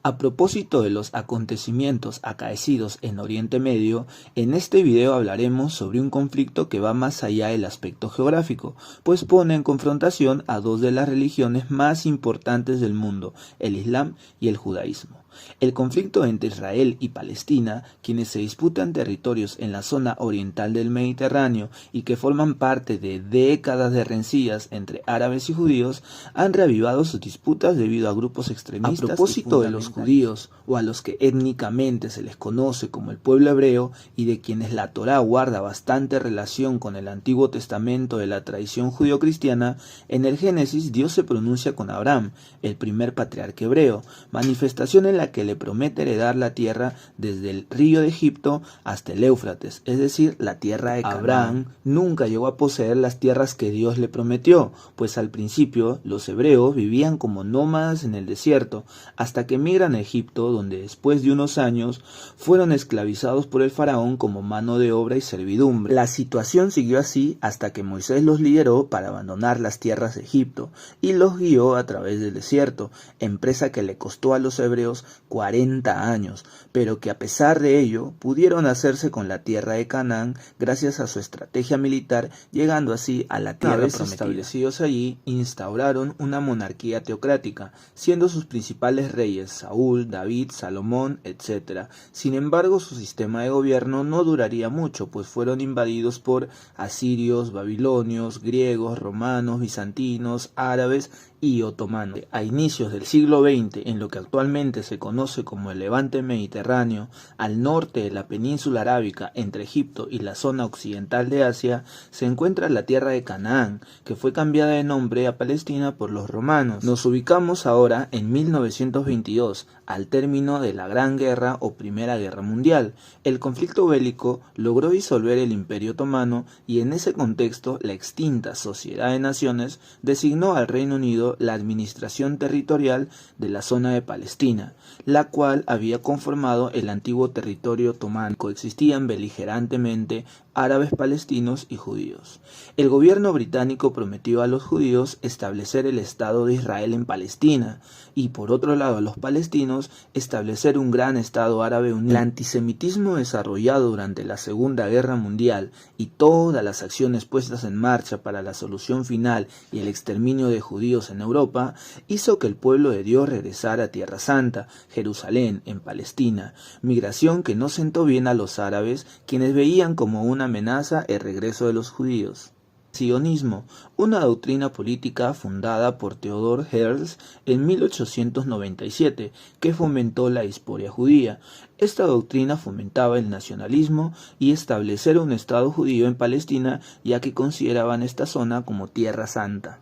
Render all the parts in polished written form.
A propósito de los acontecimientos acaecidos en Oriente Medio, en este video hablaremos sobre un conflicto que va más allá del aspecto geográfico, pues pone en confrontación a dos de las religiones más importantes del mundo, el Islam y el judaísmo. El conflicto entre Israel y Palestina, quienes se disputan territorios en la zona oriental del Mediterráneo y que forman parte de décadas de rencillas entre árabes y judíos, han reavivado sus disputas debido a grupos extremistas. A propósito de los judíos, o a los que étnicamente se les conoce como el pueblo hebreo, y de quienes la Torá guarda bastante relación con el Antiguo Testamento de la tradición judio-cristiana, en el Génesis Dios se pronuncia con Abraham, el primer patriarca hebreo, manifestación en la que le promete heredar la tierra desde el río de Egipto hasta el Éufrates, es decir, la tierra de Canaán. Abraham nunca llegó a poseer las tierras que Dios le prometió, pues al principio los hebreos vivían como nómadas en el desierto, hasta que migran a Egipto, donde después de unos años fueron esclavizados por el faraón como mano de obra y servidumbre. La situación siguió así hasta que Moisés los lideró para abandonar las tierras de Egipto y los guió a través del desierto, empresa que le costó a los hebreos 40 años, pero que a pesar de ello pudieron hacerse con la tierra de Canaán gracias a su estrategia militar, llegando así a la tierra prometida. Establecidos allí, instauraron una monarquía teocrática, siendo sus principales reyes Saúl, David, Salomón, etc. Sin embargo, su sistema de gobierno no duraría mucho, pues fueron invadidos por asirios, babilonios, griegos, romanos, bizantinos, árabes y otomanos. A inicios del siglo XX, en lo que actualmente se conoce como el Levante Mediterráneo, al norte de la península arábica, entre Egipto y la zona occidental de Asia, se encuentra la tierra de Canaán, que fue cambiada de nombre a Palestina por los romanos. Nos ubicamos ahora en 1922, al término de la Gran Guerra o Primera Guerra Mundial. El conflicto bélico logró disolver el Imperio Otomano y en ese contexto la extinta Sociedad de Naciones designó al Reino Unido la administración territorial de la zona de Palestina, la cual había conformado el antiguo territorio otomano. Coexistían beligerantemente árabes palestinos y judíos. El gobierno británico prometió a los judíos establecer el Estado de Israel en Palestina y por otro lado a los palestinos establecer un gran Estado árabe unido. El antisemitismo desarrollado durante la Segunda Guerra Mundial y todas las acciones puestas en marcha para la solución final y el exterminio de judíos en Europa hizo que el pueblo de Dios regresara a Tierra Santa, Jerusalén, en Palestina, migración que no sentó bien a los árabes, quienes veían como una amenaza el regreso de los judíos. Sionismo, una doctrina política fundada por Theodor Herzl en 1897, que fomentó la diáspora judía. Esta doctrina fomentaba el nacionalismo y establecer un Estado judío en Palestina, ya que consideraban esta zona como Tierra Santa.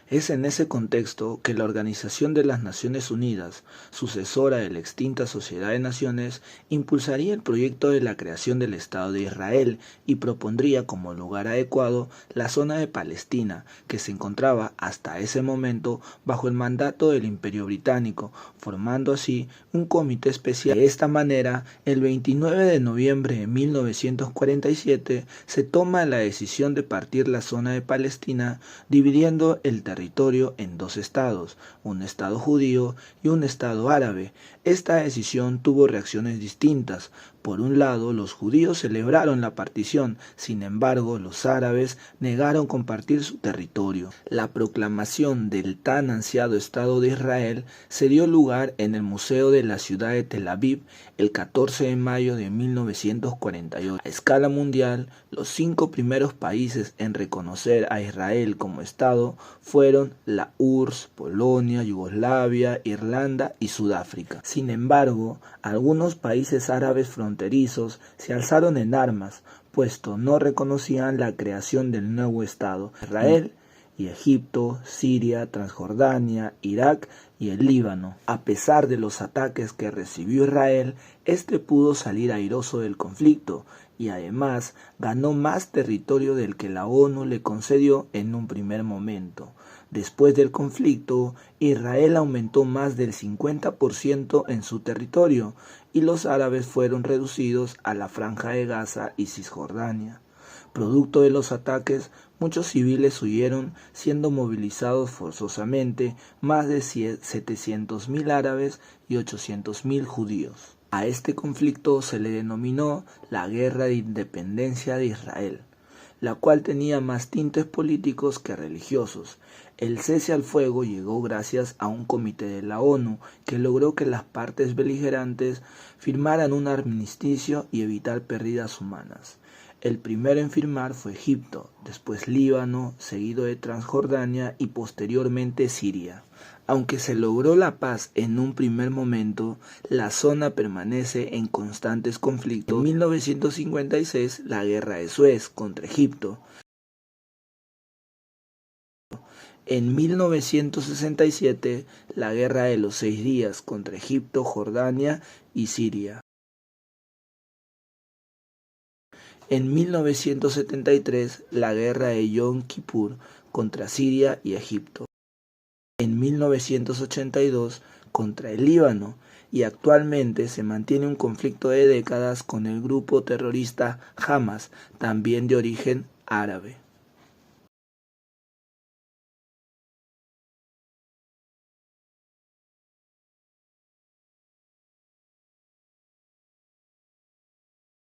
Es en ese contexto que la Organización de las Naciones Unidas, sucesora de la extinta Sociedad de Naciones, impulsaría el proyecto de la creación del Estado de Israel y propondría como lugar adecuado la zona de Palestina, que se encontraba hasta ese momento bajo el mandato del Imperio Británico, formando así un comité especial. De esta manera, el 29 de noviembre de 1947 se toma la decisión de partir la zona de Palestina, dividiendo el territorio en dos estados, un estado judío y un estado árabe. Esta decisión tuvo reacciones distintas. Por un lado, los judíos celebraron la partición, sin embargo, los árabes negaron compartir su territorio. La proclamación del tan ansiado Estado de Israel se dio lugar en el Museo de la ciudad de Tel Aviv el 14 de mayo de 1948. A escala mundial, los 5 primeros países en reconocer a Israel como Estado fueron la URSS, Polonia, Yugoslavia, Irlanda y Sudáfrica. Sin embargo, algunos países árabes fronterizos se alzaron en armas, puesto no reconocían la creación del nuevo Estado. Israel y Egipto, Siria, Transjordania, Irak y el Líbano. A pesar de los ataques que recibió Israel, este pudo salir airoso del conflicto y además ganó más territorio del que la ONU le concedió en un primer momento. Después del conflicto, Israel aumentó más del 50% en su territorio y los árabes fueron reducidos a la Franja de Gaza y Cisjordania. Producto de los ataques, Muchos civiles huyeron, siendo movilizados forzosamente más de 700.000 árabes y 800.000 judíos. A este conflicto se le denominó la Guerra de Independencia de Israel, la cual tenía más tintes políticos que religiosos. El cese al fuego llegó gracias a un comité de la ONU que logró que las partes beligerantes firmaran un armisticio y evitar pérdidas humanas. El primero en firmar fue Egipto, después Líbano, seguido de Transjordania y posteriormente Siria. Aunque se logró la paz en un primer momento, la zona permanece en constantes conflictos. En 1956, la Guerra de Suez contra Egipto. En 1967, la Guerra de los 6 días contra Egipto, Jordania y Siria. En 1973, la Guerra de Yom Kippur contra Siria y Egipto. En 1982, contra el Líbano, y actualmente se mantiene un conflicto de décadas con el grupo terrorista Hamas, también de origen árabe.